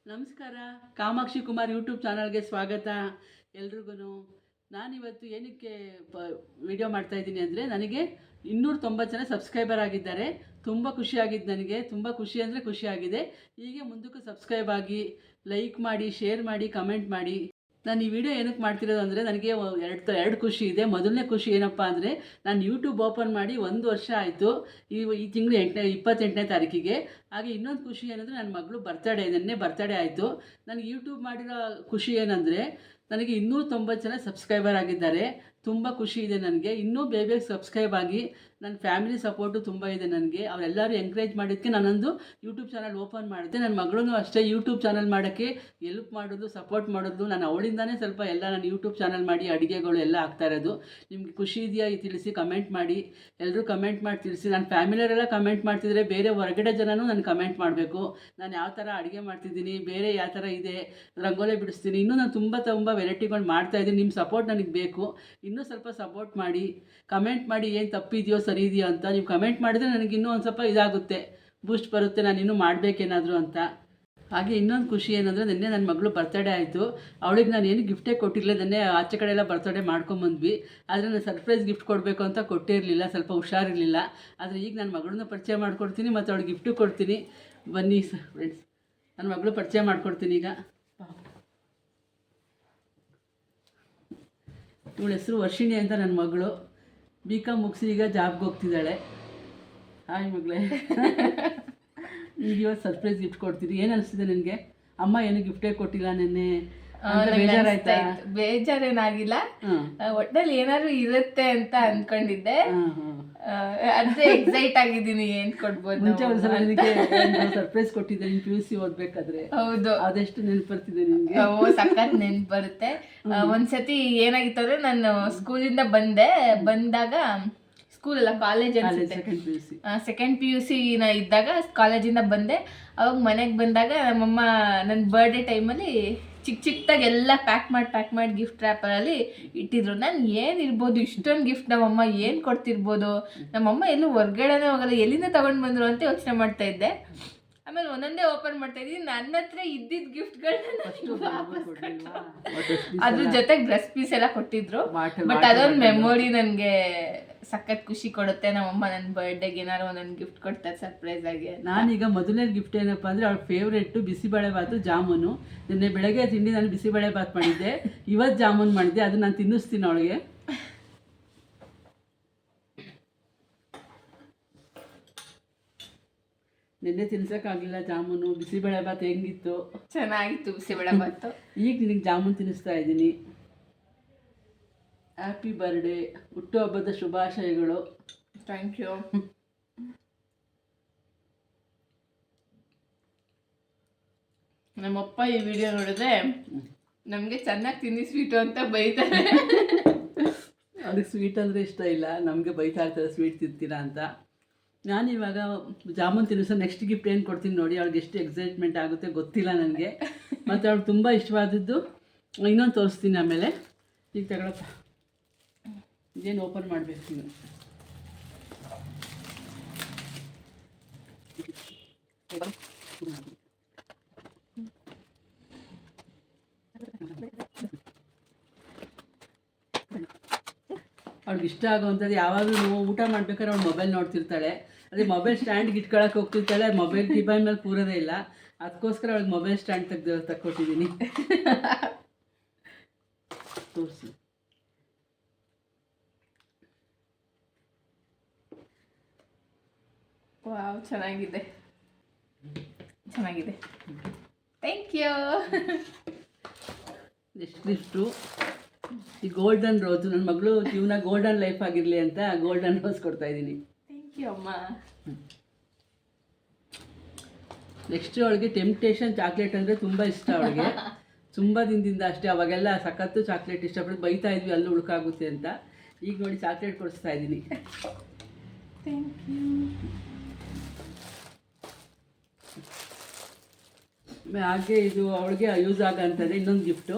ನಮಸ್ಕಾರ. ಕಾಮಾಕ್ಷಿ ಕುಮಾರ್ ಯೂಟ್ಯೂಬ್ ಚಾನಲ್ಗೆ ಸ್ವಾಗತ ಎಲ್ರಿಗೂ. ನಾನಿವತ್ತು ಏನಕ್ಕೆ ವಿಡಿಯೋ ಮಾಡ್ತಾಯಿದ್ದೀನಿ ಅಂದರೆ, ನನಗೆ 290 ಜನ ಸಬ್ಸ್ಕ್ರೈಬರ್ ಆಗಿದ್ದಾರೆ. ತುಂಬ ಖುಷಿಯಾಗಿದ್ದು, ನನಗೆ ತುಂಬ ಖುಷಿ ಅಂದರೆ ಖುಷಿಯಾಗಿದೆ. ಹೀಗೆ ಮುಂದಕ್ಕೂ ಸಬ್ಸ್ಕ್ರೈಬ್ ಆಗಿ, ಲೈಕ್ ಮಾಡಿ, ಶೇರ್ ಮಾಡಿ, ಕಮೆಂಟ್ ಮಾಡಿ. ನಾನು ಈ ವಿಡಿಯೋ ಏನಕ್ಕೆ ಮಾಡ್ತಿರೋದು ಅಂದರೆ, ನನಗೆ ಎರಡು ಖುಷಿ ಇದೆ. ಮೊದಲನೇ ಖುಷಿ ಏನಪ್ಪ ಅಂದರೆ, ನಾನು ಯೂಟ್ಯೂಬ್ ಓಪನ್ ಮಾಡಿ 1 ವರ್ಷ ಆಯಿತು. ಈ ತಿಂಗಳು 28ನೇ ತಾರೀಕಿಗೆ. ಹಾಗೆ ಇನ್ನೊಂದು ಖುಷಿ ಏನಂದರೆ, ನನ್ನ ಮಗಳು ನೆನ್ನೆ ಬರ್ತಡೇ ಆಯಿತು. ನನಗೆ ಯೂಟ್ಯೂಬ್ ಮಾಡಿರೋ ಖುಷಿ ಏನಂದರೆ, ನನಗೆ 290 ಜನ ಸಬ್ಸ್ಕ್ರೈಬರ್ ಆಗಿದ್ದಾರೆ. ತುಂಬ ಖುಷಿ ಇದೆ ನನಗೆ. ಇನ್ನೂ ಬೇಗ ಸಬ್ಸ್ಕ್ರೈಬ್ ಆಗಿ, ನನ್ನ ಫ್ಯಾಮಿಲಿ ಸಪೋರ್ಟು ತುಂಬ ಇದೆ ನನಗೆ. ಅವರೆಲ್ಲರೂ ಎಂಕರೇಜ್ ಮಾಡಿದ್ದಕ್ಕೆ ನಾನೊಂದು ಯೂಟ್ಯೂಬ್ ಚಾನಲ್ ಓಪನ್ ಮಾಡಿದೆ. ನನ್ನ ಮಗಳೂ ಅಷ್ಟೇ ಯೂಟ್ಯೂಬ್ ಚಾನಲ್ ಮಾಡೋಕ್ಕೆ ಎಲ್ಪ್ ಮಾಡೋದು, ಸಪೋರ್ಟ್ ಮಾಡೋದು. ನಾನು ಅವಳಿಂದಾನೇ ಸ್ವಲ್ಪ ಎಲ್ಲ ನಾನು ಯೂಟ್ಯೂಬ್ ಚಾನಲ್ ಮಾಡಿ ಅಡುಗೆಗಳು ಎಲ್ಲ ಆಗ್ತಾ ಇರೋದು. ನಿಮ್ಗೆ ಖುಷಿ ಇದೆಯಾ ತಿಳಿಸಿ, ಕಮೆಂಟ್ ಮಾಡಿ. ಎಲ್ಲರೂ ಕಮೆಂಟ್ ಮಾಡಿ ತಿಳಿಸಿ. ನನ್ನ ಫ್ಯಾಮಿಲಿಯವರೆಲ್ಲ ಕಮೆಂಟ್ ಮಾಡ್ತಿದ್ರೆ, ಬೇರೆ ಹೊರಗಡೆ ಜನನೂ ನಾನು ಕಮೆಂಟ್ ಮಾಡಬೇಕು. ನಾನು ಯಾವ ಥರ ಅಡುಗೆ ಮಾಡ್ತಿದ್ದೀನಿ, ಬೇರೆ ಯಾವ ಥರ ಇದೆ, ರಂಗೋಲಿ ಬಿಡಿಸ್ತೀನಿ. ಇನ್ನೂ ನಾನು ತುಂಬ ವೆರೈಟಿಗಳು ಮಾಡ್ತಾಯಿದ್ದೀನಿ. ನಿಮ್ಮ ಸಪೋರ್ಟ್ ನನಗೆ ಬೇಕು. ಇನ್ನೂ ಸ್ವಲ್ಪ ಸಪೋರ್ಟ್ ಮಾಡಿ, ಕಮೆಂಟ್ ಮಾಡಿ. ಏನು ತಪ್ಪಿದೆಯೋ ಸರಿ ಇದೆಯೋ ಅಂತ ನೀವು ಕಮೆಂಟ್ ಮಾಡಿದ್ರೆ ನನಗೆ ಇನ್ನೂ ಒಂದು ಸ್ವಲ್ಪ ಇದಾಗುತ್ತೆ, ಬೂಸ್ಟ್ ಬರುತ್ತೆ, ನಾನು ಇನ್ನೂ ಮಾಡಬೇಕೇನಾದರೂ ಅಂತ. ಹಾಗೆ ಇನ್ನೊಂದು ಖುಷಿ ಏನಂದರೆ, ನಿನ್ನೆ ನನ್ನ ಮಗಳು ಬರ್ತಡೇ ಆಯಿತು. ಅವಳಿಗೆ ನಾನು ಏನು ಗಿಫ್ಟೇ ಕೊಟ್ಟಿರಲಿಲ್ಲ. ನಿನ್ನೆ ಆಚೆ ಕಡೆ ಎಲ್ಲ ಬರ್ತಡೇ ಮಾಡ್ಕೊಂಬಂದ್ವಿ. ಆದರೆ ನಾನು ಸರ್ಪ್ರೈಸ್ ಗಿಫ್ಟ್ ಕೊಡಬೇಕು ಅಂತ ಕೊಟ್ಟೇ ಇರಲಿಲ್ಲ, ಸ್ವಲ್ಪ ಹುಷಾರಿರಲಿಲ್ಲ. ಆದರೆ ಈಗ ನನ್ನ ಮಗಳನ್ನ ಪರಿಚಯ ಮಾಡಿಕೊಡ್ತೀನಿ ಮತ್ತು ಅವಳಿಗೆ ಗಿಫ್ಟು ಕೊಡ್ತೀನಿ. ಬನ್ನಿ ಫ್ರೆಂಡ್ಸ್, ನನ್ನ ಮಗಳು ಪರಿಚಯ ಮಾಡಿಕೊಡ್ತೀನಿ ಈಗ. ಇವಳ ಹೆಸರು ವರ್ಷಿಣಿ ಅಂತ, ನನ್ನ ಮಗಳು. BCom ಮುಗಿಸಿ ಈಗ ಜಾಬ್ಗೆ ಹೋಗ್ತಿದ್ದಾಳೆ. ಹಾಯ್ ಮಗಳೇ. ಈಗ ಇವತ್ತು ಸರ್ಪ್ರೈಸ್ ಗಿಫ್ಟ್ ಕೊಡ್ತೀರಿ. ಏನು ಅನಿಸ್ತಿದೆ ನಿನಗೆ? ಅಮ್ಮ ಏನು ಗಿಫ್ಟೇ ಕೊಟ್ಟಿಲ್ಲ ನೆನ್ನೆ, ಬೇಜಾರಾಯ್ತಾ? ಬೇಜಾರೇನಾಗಿಲ್ಲ, ಒಟ್ಟಲ್ಲಿ ಏನಾದ್ರು ಇರುತ್ತೆ ಅಂತ ಅನ್ಕೊಂಡಿದ್ದೆ. ಅದೇ ಎಕ್ಸೈಟ್ ಆಗಿದ್ದೀನಿ, ಏನ್ ಕೊಡ್ಬೋದು. ಮುಂಚೆ ಒಂದ್ಸಲ ನನಗೆ ಸರ್ಪ್ರೈಸ್ ಕೊಟ್ಟಿದ್ದೆ ನೀನು PUC ಓದ್ಬೇಕಾದ್ರೆ. ಹೌದು, ಅದೆಷ್ಟು ನೆನ್ಪು ಬರ್ತಿದೆ ನಿನಗೆ? ಸಖತ್ ನೆನ್ಪು ಬರುತ್ತೆ. ಒಂದ್ಸತಿ ಏನಾಗಿತ್ತು ಅಂದ್ರೆ, ನಾನು ಸ್ಕೂಲಿಂದ ಬಂದಾಗ ಸ್ಕೂಲ್ ಅಲ್ಲ, ಕಾಲೇಜ್ ಸೆಕೆಂಡ್ PUC ಇದ್ದಾಗ ಕಾಲೇಜಿಂದ ಬಂದೆ. ಅವಾಗ ಮನೆಗೆ ಬಂದಾಗ ನಮ್ಮಮ್ಮ ನನ್ನ ಬರ್ಡೇ ಟೈಮಲ್ಲಿ ಚಿಕ್ಕದಾಗಿ ಎಲ್ಲ ಪ್ಯಾಕ್ ಮಾಡಿ ಗಿಫ್ಟ್ ರ್ಯಾಪರಲ್ಲಿ ಇಟ್ಟಿದ್ರು. ನಾನು ಏನಿರ್ಬೋದು ಇಷ್ಟೊಂದು ಗಿಫ್ಟ್, ನಮ್ಮಮ್ಮ ಏನು ಕೊಡ್ತಿರ್ಬೋದು, ನಮ್ಮಮ್ಮ ಎಲ್ಲೂ ಹೊರ್ಗಡೆನೇ ಹೋಗಲ್ಲ, ಎಲ್ಲಿಂದ ತಗೊಂಡು ಬಂದರು ಅಂತ ಯೋಚನೆ ಮಾಡ್ತಾ ಇದ್ದೆ. ಆಮೇಲೆ ಒಂದೊಂದೇ ಓಪನ್ ಮಾಡ್ತಾ ಇದ್ದೀನಿ. ನನ್ನ ಹತ್ರ ಇದ್ದಿದ್ದ ಗಿಫ್ಟ್ಗಳನ್ನ ಅದ್ರ ಜೊತೆಗೆ ಡ್ರೆಸ್ ಪೀಸ್ ಎಲ್ಲ ಕೊಟ್ಟಿದ್ರು. ಬಟ್ ಅದೊಂದು ಮೆಮೊರಿ ನನಗೆ ಸಖತ್ ಖುಷಿ ಕೊಡುತ್ತೆ. ನಮ್ಮಮ್ಮ ನನ್ನ ಬರ್ಡೇಗೆ ಏನಾರು ಒಂದೊಂದು ಗಿಫ್ಟ್ ಕೊಡ್ತಾರೆ ಸರ್ಪ್ರೈಸ್ ಆಗಿ. ನಾನೀಗ ಮೊದಲನೇ ಗಿಫ್ಟ್ ಏನಪ್ಪ ಅಂದರೆ, ಅವಳ ಫೇವ್ರೇಟು ಬಿಸಿಬೇಳೆ ಬಾತು, ಜಾಮೂನು. ನಿನ್ನೆ ಬೆಳಗ್ಗೆ ತಿಂಡಿ ನಾನು ಬಿಸಿಬೇಳೆ ಬಾತ್ ಮಾಡಿದ್ದೆ, ಇವತ್ತು ಜಾಮೂನು ಮಾಡಿದ್ದೆ. ಅದು ನಾನು ತಿನ್ನಿಸ್ತೀನಿ ಅವಳಿಗೆ. ನಿನ್ನೆ ತಿನ್ಸೋಕ್ಕಾಗಲಿಲ್ಲ ಜಾಮೂನು. ಬಿಸಿಬೇಳೆ ಬಾತ್ ಹೆಂಗಿತ್ತು? ಚೆನ್ನಾಗಿತ್ತು ಬಿಸಿಬೇಳೆ ಬಾತು. ಈಗ ನಿನಗೆ ಜಾಮೂನು ತಿನ್ನಿಸ್ತಾ ಇದ್ದೀನಿ. ಹ್ಯಾಪಿ ಬರ್ಡೇ, ಹುಟ್ಟುಹಬ್ಬದ ಶುಭಾಶಯಗಳು. Thank you. ನಮ್ಮಪ್ಪ ಈ ವಿಡಿಯೋ ನೋಡಿದ್ರೆ ನಮಗೆ ಚೆನ್ನಾಗಿ ತಿನ್ನಿ ಸ್ವೀಟು ಅಂತ ಬೈತಾರೆ. ಅವ್ರಿಗೆ ಸ್ವೀಟ್ ಅಂದರೆ ಇಷ್ಟ ಇಲ್ಲ, ನಮಗೆ ಬೈತಾ ಇರ್ತಾರೆ ಸ್ವೀಟ್ ತಿಂತೀರಾ ಅಂತ. ನಾನಿವಾಗ ಜಾಮೂನ್ ತಿನ್ನಿಸೋ ನೆಕ್ಸ್ಟ್ ಗಿಫ್ಟ್ ಏನು ಕೊಡ್ತೀನಿ ನೋಡಿ. ಅವಳಿಗೆ ಎಷ್ಟು ಎಕ್ಸೈಟ್ಮೆಂಟ್ ಆಗುತ್ತೆ ಗೊತ್ತಿಲ್ಲ ನನಗೆ. ಮತ್ತು ಅವಳು ತುಂಬ ಇಷ್ಟವಾದದ್ದು ಇನ್ನೊಂದು ತೋರಿಸ್ತೀನಿ ಆಮೇಲೆ. ಈಗ ತಗೊಳಪ್ಪ, ಇದೇನು ಓಪನ್ ಮಾಡಬೇಕು ನೀವು. ಅವ್ಳಿಗೆ ಇಷ್ಟ ಆಗೋವಂಥದ್ದು, ಯಾವಾಗಲೂ ಊಟ ಮಾಡ್ಬೇಕಾದ್ರೆ ಅವ್ಳು ಮೊಬೈಲ್ ನೋಡ್ತಿರ್ತಾಳೆ. ಅದೇ ಮೊಬೈಲ್ ಸ್ಟ್ಯಾಂಡ್ಗೆ ಇಟ್ಕೊಳಕ್ಕೆ ಹೋಗ್ತಿರ್ತಾಳೆ, ಮೊಬೈಲ್ ಟಿಬಾಯ್ ಮೇಲೆ ಕೂರೋದೇ ಇಲ್ಲ. ಅದಕ್ಕೋಸ್ಕರ ಅವಳಿಗೆ ಮೊಬೈಲ್ ಸ್ಟ್ಯಾಂಡ್ ತಕ್ಕೊಟ್ಟಿದ್ದೀನಿ. ತೋರಿಸಿ. ವಾವ್, ಚೆನ್ನಾಗಿದೆ. Thank you. ನೆಕ್ಸ್ಟ್ ಗಿಫ್ಟು ಈ ಗೋಲ್ಡನ್ ರೋಸು. ನನ್ನ ಮಗಳು ಜೀವನ ಗೋಲ್ಡನ್ ಲೈಫ್ ಆಗಿರಲಿ ಅಂತ ಗೋಲ್ಡನ್ ರೋಸ್ ಕೊಡ್ತಾಯಿದ್ದೀನಿ. ಥ್ಯಾಂಕ್ ಯು ಅಮ್ಮ. ನೆಕ್ಸ್ಟ್ ಅವಳಿಗೆ ಟೆಂಪ್ಟೇಷನ್ ಚಾಕ್ಲೇಟ್ ಅಂದರೆ ತುಂಬ ಇಷ್ಟ ಅವಳಿಗೆ. ತುಂಬ ದಿನದಿಂದ ಅಷ್ಟೇ. ಅವಾಗೆಲ್ಲ ಸಖತ್ತು ಚಾಕ್ಲೇಟ್ ಇಷ್ಟಪಟ್ಟು ಬೈತಾ ಇದ್ವಿ, ಅಲ್ಲಿ ಉಳ್ಕಾಗುತ್ತೆ ಅಂತ. ಈಗ ನೋಡಿ ಚಾಕ್ಲೇಟ್ ಕೊಡಿಸ್ತಾ ಇದ್ದೀನಿ. Thank you. ಹಾಗೆ ಇದು ಅವಳಿಗೆ ಯೂಸ್ ಆಗೋಂಥದ್ದು ಇನ್ನೊಂದು ಗಿಫ್ಟು.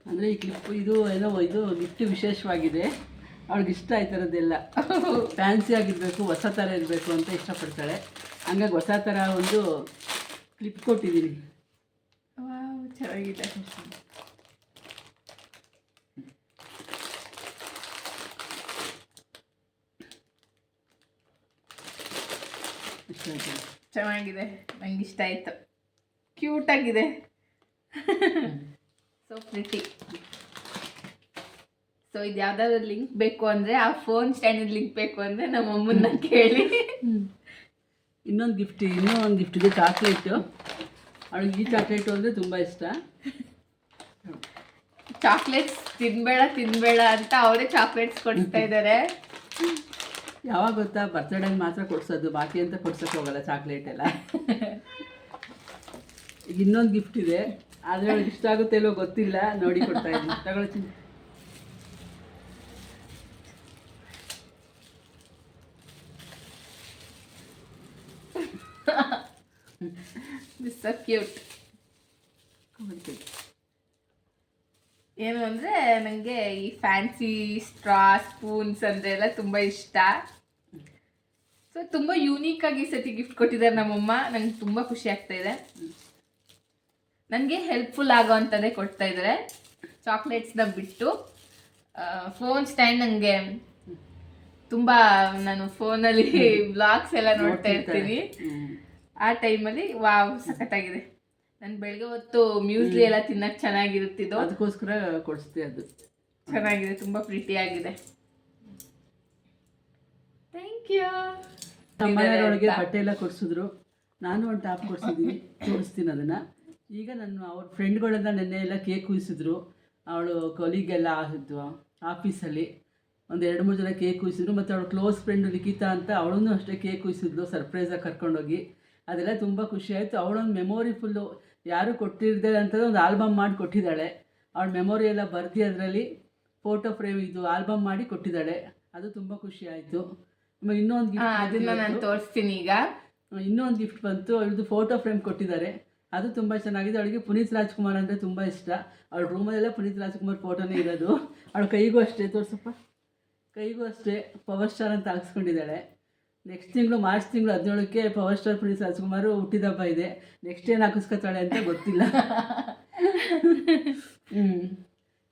ಅಂದರೆ ಈ ಕ್ಲಿಪ್ ಇದು ಗಿಫ್ಟ್ ವಿಶೇಷವಾಗಿದೆ. ಅವಳಿಗೆ ಇಷ್ಟ ಈ ಥರದ್ದೆಲ್ಲ ಫ್ಯಾನ್ಸಿ ಆಗಿರಬೇಕು, ಹೊಸ ಥರ ಇರಬೇಕು ಅಂತ ಇಷ್ಟಪಡ್ತಾಳೆ. ಹಂಗಾಗಿ ಹೊಸ ಥರ ಒಂದು ಕ್ಲಿಪ್ ಕೊಟ್ಟಿದ್ದೀನಿ. ವಾವ್, ಚೆನ್ನಾಗಿದೆ. ಚೆನ್ನಾಗಿದೆ, ನಂಗೆ ಇಷ್ಟ ಆಯಿತು. ಕ್ಯೂಟ್ ಆಗಿದೆ. So pretty. ಸೊ ಇದು ಯಾವ್ದಾದ್ರು ಲಿಂಕ್ ಬೇಕು ಅಂದರೆ, ಆ ಫೋನ್ ಸ್ಟ್ಯಾಂಡಿನ ಲಿಂಕ್ ಬೇಕು ಅಂದರೆ ನಮ್ಮ ಅಮ್ಮನ್ನ ಕೇಳಿ. ಇನ್ನೊಂದು ಗಿಫ್ಟ್ ಇದೆ, ಚಾಕ್ಲೇಟು. ಅವಳಿಗೆ ಈ ಚಾಕ್ಲೇಟು ಅಂದರೆ ತುಂಬ ಇಷ್ಟ. ಚಾಕ್ಲೇಟ್ಸ್ ತಿನ್ಬೇಡ ಅಂತ ಅವರೇ ಚಾಕ್ಲೇಟ್ಸ್ ಕೊಡಿಸ್ತಾ ಇದ್ದಾರೆ. ಯಾವಾಗ ಗೊತ್ತಾ, ಬರ್ತಡೇಗೆ ಮಾತ್ರ ಕೊಡ್ಸೋದು, ಬಾಕಿ ಅಂತ ಕೊಡ್ಸೋಕೆ ಹೋಗಲ್ಲ ಚಾಕ್ಲೇಟ್ ಎಲ್ಲ. ಈಗ ಇನ್ನೊಂದು ಗಿಫ್ಟ್ ಇದೆ, ಆದರೆ ಅವಳಿಗೆ ಇಷ್ಟ ಆಗುತ್ತೆ ಇಲ್ಲೋ ಗೊತ್ತಿಲ್ಲ, ನೋಡಿ ಕೊಡ್ತಾ ಇದ್ದೀನಿ. ತಗೊಳ್ತೀನಿ. So cute. ಏನು ಅಂದರೆ ನನಗೆ ಈ ಫ್ಯಾನ್ಸಿ ಸ್ಟ್ರಾ ಸ್ಪೂನ್ಸ್ ಅಂದರೆ ಎಲ್ಲ ತುಂಬ ಇಷ್ಟ. ಸೊ ತುಂಬ ಯೂನಿಕ್ ಆಗಿ ಈ ಸತಿ ಗಿಫ್ಟ್ ಕೊಟ್ಟಿದ್ದಾರೆ ನಮ್ಮಮ್ಮ. ನಂಗೆ ತುಂಬ ಖುಷಿ ಆಗ್ತಾ ಇದೆ. ನನಗೆ ಹೆಲ್ಪ್ಫುಲ್ ಆಗೋ ಅಂಥದ್ದೇ ಕೊಡ್ತಾ ಇದ್ದಾರೆ, ಚಾಕ್ಲೇಟ್ಸ್ನ ಬಿಟ್ಟು. ಫೋನ್ ಸ್ಟ್ಯಾಂಡ್ ನನಗೆ ತುಂಬ, ನಾನು ಫೋನಲ್ಲಿ ವ್ಲಾಗ್ಸ್ ಎಲ್ಲ ನೋಡ್ತಾ ಇರ್ತೀನಿ. ಆ ಟೈಮಲ್ಲಿ ವಾವ್ ಸಖತ್ತಾಗಿದೆ. ನಾನು ಬೆಳಗ್ಗೆ ಹೊತ್ತು ಮ್ಯೂಸ್ಲಿ ಎಲ್ಲ ತಿನ್ನಕ್ಕೆ ಚೆನ್ನಾಗಿರುತ್ತಿದ್ದು, ಅದಕ್ಕೋಸ್ಕರ ಕೊಡಿಸ್ತೀವಿ. ಅದು ಚೆನ್ನಾಗಿದೆ, ತುಂಬ ಪ್ರಿಟಿ ಆಗಿದೆ. Thank you. ನಮ್ಮ ಮನೆಯೊಳಗೆ ಬಟ್ಟೆ ಎಲ್ಲ ಕೊಡಿಸಿದ್ರು, ನಾನು ಒಂದು ಟಾಪ್ ಕೊಡಿಸಿದ್ದೀನಿ, ತೋರಿಸ್ತೀನಿ ಅದನ್ನು. ಈಗ ಅವ್ರ ಫ್ರೆಂಡ್ಗಳೆಲ್ಲ ನೆನ್ನೆ ಎಲ್ಲ ಕೇಕ್ ಕುಯ್ಸಿದ್ರು. ಅವಳು ಕೊಲಿಗೆಲ್ಲ ಆಗಿದ್ವು ಆಫೀಸಲ್ಲಿ, ಒಂದು 2-3 ಜನ ಕೇಕ್ ಕುಯ್ಸಿದ್ರು. ಮತ್ತು ಅವಳು ಕ್ಲೋಸ್ ಫ್ರೆಂಡು ನಿಖಿತಾ ಅಂತ, ಅವಳನ್ನು ಅಷ್ಟೇ ಕೇಕ್ ಕುಯ್ಸಿದ್ಲು ಸರ್ಪ್ರೈಸಾಗಿ ಕರ್ಕೊಂಡೋಗಿ. ಅದೆಲ್ಲ ತುಂಬ ಖುಷಿ ಆಯಿತು. ಅವಳೊಂದು ಮೆಮೊರಿ ಫುಲ್ಲು ಯಾರೂ ಕೊಟ್ಟಿರದೆ ಅಂಥದ್ದು ಒಂದು ಆಲ್ಬಮ್ ಮಾಡಿ ಕೊಟ್ಟಿದ್ದಾಳೆ. ಅವಳ ಮೆಮೊರಿ ಎಲ್ಲ ಬರ್ದು ಅದರಲ್ಲಿ ಫೋಟೋ ಫ್ರೇಮ್ ಇದು ಆಲ್ಬಮ್ ಮಾಡಿ ಕೊಟ್ಟಿದ್ದಾಳೆ. ಅದು ತುಂಬ ಖುಷಿ ಆಯಿತು. ಇನ್ನೊಂದು ಗಿಫ್ಟ್ ಅದನ್ನು ನಾನು ತೋರಿಸ್ತೀನಿ. ಈಗ ಇನ್ನೊಂದು ಗಿಫ್ಟ್ ಬಂತು, ಅವಳದು ಫೋಟೋ ಫ್ರೇಮ್ ಕೊಟ್ಟಿದ್ದಾರೆ. ಅದು ತುಂಬ ಚೆನ್ನಾಗಿದೆ. ಅವಳಿಗೆ ಪುನೀತ್ ರಾಜ್ಕುಮಾರ್ ಅಂದರೆ ತುಂಬ ಇಷ್ಟ. ಅವಳ ರೂಮಲ್ಲೆಲ್ಲ ಪುನೀತ್ ರಾಜ್ಕುಮಾರ್ ಫೋಟೋನೇ ಇರೋದು. ಅವಳ ಕೈಗೂ ಅಷ್ಟೇ, ತೋರಿಸಪ್ಪ, ಕೈಗೂ ಅಷ್ಟೇ ಪವರ್ ಸ್ಟಾರ್ ಅಂತ ಹಾಕ್ಸ್ಕೊಂಡಿದ್ದಾಳೆ. ನೆಕ್ಸ್ಟ್ ತಿಂಗಳು ಮಾರ್ಚ್ ತಿಂಗಳು 17ಕ್ಕೆ ಪವರ್ ಸ್ಟಾರ್ ಪುನೀತ್ ರಾಜ್ಕುಮಾರ್ ಹುಟ್ಟಿದ ಹಬ್ಬ ಇದೆ. ನೆಕ್ಸ್ಟ್ ಏನು ಹಾಕಿಸ್ಕೊತಾಳೆ ಅಂತ ಗೊತ್ತಿಲ್ಲ.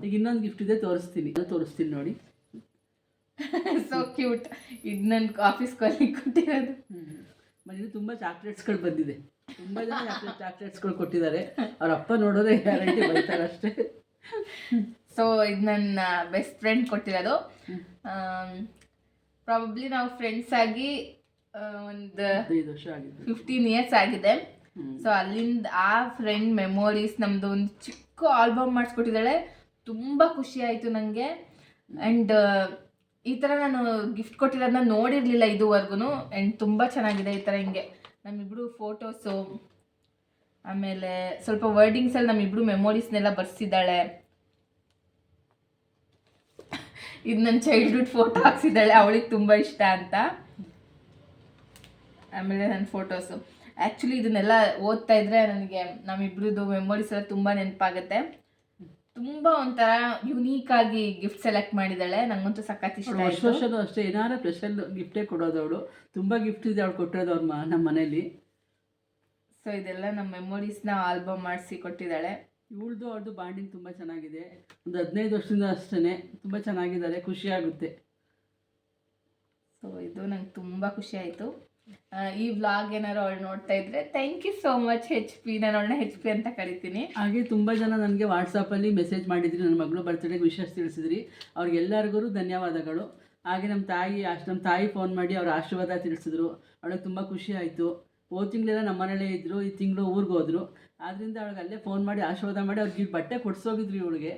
ಈಗ ಇನ್ನೊಂದು ಗಿಫ್ಟ್ ಇದೆ, ತೋರಿಸ್ತೀನಿ ನೋಡಿ. So cute. ಇದು ನನ್ನ ಆಫೀಸ್ ಕಾಲಿಗೆ ಕೊಟ್ಟಿರೋದು. ಮನೇಲಿ ತುಂಬ ಚಾಕ್ಲೇಟ್ಸ್ಗಳು ಬಂದಿದೆ, ತುಂಬ ಜನ ಚಾಕ್ಲೇಟ್ಸ್ಗಳು ಕೊಟ್ಟಿದ್ದಾರೆ. ಅವ್ರ ಅಪ್ಪ ನೋಡೋದೇ ಗ್ಯಾರಂಟಿ ಬೈತಾರೆ ಅಷ್ಟೇ. ಸೊ ಇದು ನನ್ನ ಬೆಸ್ಟ್ ಫ್ರೆಂಡ್ ಕೊಟ್ಟಿರೋದು. ಪ್ರಾಬಬ್ಲಿ ನಾವು ಫ್ರೆಂಡ್ಸ್ ಆಗಿ ಒಂದು 5 ವರ್ಷ ಆಗಿದೆ, 15 ಇಯರ್ಸ್ ಆಗಿದೆ. ಸೊ ಅಲ್ಲಿಂದ ಆ ಫ್ರೆಂಡ್ ಮೆಮೊರೀಸ್ ನಮ್ಮದು ಒಂದು ಚಿಕ್ಕ ಆಲ್ಬಮ್ ಮಾಡಿಸ್ಕೊಟ್ಟಿದ್ದಾಳೆ. ತುಂಬ ಖುಷಿ ಆಯಿತು ನನಗೆ. ಆ್ಯಂಡ್ ಈ ಥರ ನಾನು ಗಿಫ್ಟ್ ಕೊಟ್ಟಿರೋದನ್ನ ನೋಡಿರಲಿಲ್ಲ ಇದುವರೆಗೂ. ಆ್ಯಂಡ್ ತುಂಬ ಚೆನ್ನಾಗಿದೆ. ಈ ಥರ ಹಿಂಗೆ ನಮ್ಮಿಬ್ಬರು ಫೋಟೋಸು, ಆಮೇಲೆ ಸ್ವಲ್ಪ ವರ್ಡಿಂಗ್ಸಲ್ಲಿ ನಮ್ಮಿಬ್ಬರು ಮೆಮೊರೀಸ್ನೆಲ್ಲ ಬರ್ಸಿದ್ದಾಳೆ. ಇದು ನನ್ನ ಚೈಲ್ಡ್ಹುಡ್ ಫೋಟೋ ಹಾಕ್ಸಿದ್ದಾಳೆ, ಅವಳಿಗೆ ತುಂಬ ಇಷ್ಟ ಅಂತ. ಆಮೇಲೆ ನನ್ನ ಫೋಟೋಸು. ಆ್ಯಕ್ಚುಲಿ ಇದನ್ನೆಲ್ಲ ಓದ್ತಾ ಇದ್ರೆ ನನಗೆ ನಮ್ಮಿಬ್ರದ್ದು ಮೆಮೊರೀಸ್ ಎಲ್ಲ ತುಂಬ ನೆನಪಾಗುತ್ತೆ. ತುಂಬ ಒಂಥರ ಯುನೀಕ್ ಆಗಿ ಗಿಫ್ಟ್ ಸೆಲೆಕ್ಟ್ ಮಾಡಿದ್ದಾಳೆ. ನಂಗಂತೂ ಸಖತ್ ಇಷ್ಟ ಆಯಿತು. ವರ್ಷನೂ ಅಷ್ಟೇ ಏನಾರ ಸ್ಪೆಷಲ್ ಗಿಫ್ಟೇ ಕೊಡೋದು ಅವಳು. ತುಂಬ ಗಿಫ್ಟ್ ಇದೆ ಅವಳು ಕೊಟ್ಟಿರೋದು ನಮ್ಮ ಮನೇಲಿ. ಸೊ ಇದೆಲ್ಲ ನಮ್ಮ ಮೆಮೊರೀಸ್ನ ಆಲ್ಬಮ್ ಮಾಡಿಸಿ ಕೊಟ್ಟಿದ್ದಾಳೆ. ಇವಳ್ದು ಅವ್ರದ್ದು ಬಾಂಡಿಂಗ್ ತುಂಬ ಚೆನ್ನಾಗಿದೆ. ಒಂದು 15 ವರ್ಷದಿಂದ ಅಷ್ಟೇ ತುಂಬ ಚೆನ್ನಾಗಿದ್ದಾರೆ, ಖುಷಿಯಾಗುತ್ತೆ. ಸೊ ಇದು ನಂಗೆ ತುಂಬ ಖುಷಿ ಆಯಿತು. ಈ ವ್ಲಾಗ್ ಏನಾರು ಅವಳು ನೋಡ್ತಾ ಇದ್ರೆ thank you so much HP. ನಾನು ಅವಳನ್ನ HP ಅಂತ ಕರಿತೀನಿ. ಹಾಗೆ ತುಂಬ ಜನ ನನಗೆ ವಾಟ್ಸಪ್ಪಲ್ಲಿ ಮೆಸೇಜ್ ಮಾಡಿದ್ರಿ, ನನ್ನ ಮಗಳು ಬರ್ತ್ಡೇಗೆ ವಿಶೇಷ ತಿಳಿಸಿದ್ರಿ. ಅವ್ರಿಗೆಲ್ಲರಿಗೂ ಧನ್ಯವಾದಗಳು. ಹಾಗೆ ನಮ್ಮ ತಾಯಿ ಫೋನ್ ಮಾಡಿ ಅವ್ರ ಆಶೀರ್ವಾದ ತಿಳಿಸಿದ್ರು. ಅವಳಿಗೆ ತುಂಬ ಖುಷಿ ಆಯಿತು. ಹೋದ ತಿಂಗಳೆಲ್ಲ ನಮ್ಮ ಮನೇಲೇ ಇದ್ದರು, ಈ ತಿಂಗಳು ಊರಿಗೆ ಹೋದರು. ಆದ್ದರಿಂದ ಅವಳಿಗೆ ಅಲ್ಲೇ ಫೋನ್ ಮಾಡಿ ಆಶೀರ್ವಾದ ಮಾಡಿ ಅವ್ರಿಗೆ ಬಟ್ಟೆ ಕೊಡಿಸೋಗಿದ್ರು ಇವಳಿಗೆ.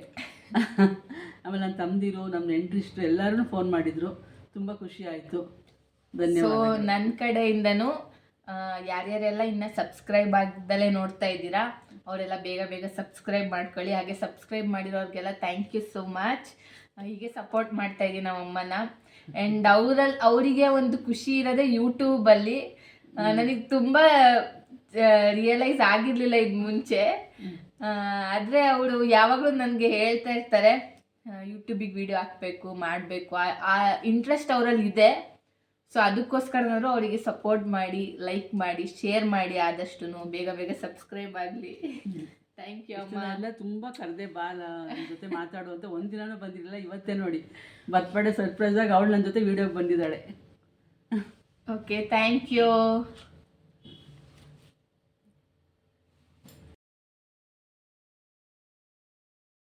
ಆಮೇಲೆ ನನ್ನ ತಮ್ಮದಿರು, ನಮ್ಮ ನೆಂಟರಿಷ್ಟರು ಎಲ್ಲರೂ ಫೋನ್ ಮಾಡಿದರು. ತುಂಬ ಖುಷಿ ಆಯಿತು. ಧನ್ಯವಾದ. ಸೊ ನನ್ನ ಕಡೆಯಿಂದನೂ ಯಾರ್ಯಾರೆಲ್ಲ ಇನ್ನು ಸಬ್ಸ್ಕ್ರೈಬ್ ಆಗದಲ್ಲೇ ನೋಡ್ತಾ ಇದ್ದೀರಾ ಅವರೆಲ್ಲ ಬೇಗ ಸಬ್ಸ್ಕ್ರೈಬ್ ಮಾಡ್ಕೊಳ್ಳಿ. ಹಾಗೆ ಸಬ್ಸ್ಕ್ರೈಬ್ ಮಾಡಿರೋರಿಗೆಲ್ಲ ಥ್ಯಾಂಕ್ ಯು ಸೋ ಮಚ್. ಹೀಗೆ ಸಪೋರ್ಟ್ ಮಾಡ್ತಾ ಇದ್ದೀನಿ ನಮ್ಮ ಅಮ್ಮನ. ಆ್ಯಂಡ್ ಅವರಿಗೆ ಒಂದು ಖುಷಿ ಇರೋದೇ ಯೂಟ್ಯೂಬಲ್ಲಿ. ನನಗೆ ತುಂಬ ರಿಯಲೈಸ್ ಆಗಿರಲಿಲ್ಲ ಇದು ಮುಂಚೆ. ಆದರೆ ಅವರು ಯಾವಾಗಲೂ ನನಗೆ ಹೇಳ್ತಾ ಇರ್ತಾರೆ, ಯೂಟ್ಯೂಬಿಗೆ ವಿಡಿಯೋ ಹಾಕಬೇಕು ಮಾಡಬೇಕು ಆ ಇಂಟ್ರೆಸ್ಟ್ ಅವರಲ್ಲಿ ಇದೆ. ಸೊ ಅದಕ್ಕೋಸ್ಕರನಾದ್ರು ಅವರಿಗೆ ಸಪೋರ್ಟ್ ಮಾಡಿ, ಲೈಕ್ ಮಾಡಿ, ಶೇರ್ ಮಾಡಿ, ಆದಷ್ಟು ಬೇಗ ಬೇಗ ಸಬ್ಸ್ಕ್ರೈಬ್ ಆಗಲಿ. ಥ್ಯಾಂಕ್ ಯು ಅಮ್ಮ. ಎಲ್ಲ ತುಂಬ ಕರೆದೆ ಬಾಲ ನನ್ನ ಜೊತೆ ಮಾತಾಡುವಂತ ಒಂದಿನೂ ಬಂದಿರಲಿಲ್ಲ. ಇವತ್ತೇ ನೋಡಿ ಬರ್ತ್ಡೇ ಸರ್ಪ್ರೈಸಾಗಿ ಅವಳು ನನ್ನ ಜೊತೆ ವೀಡಿಯೋಗೆ ಬಂದಿದ್ದಾಳೆ. Okay, thank you.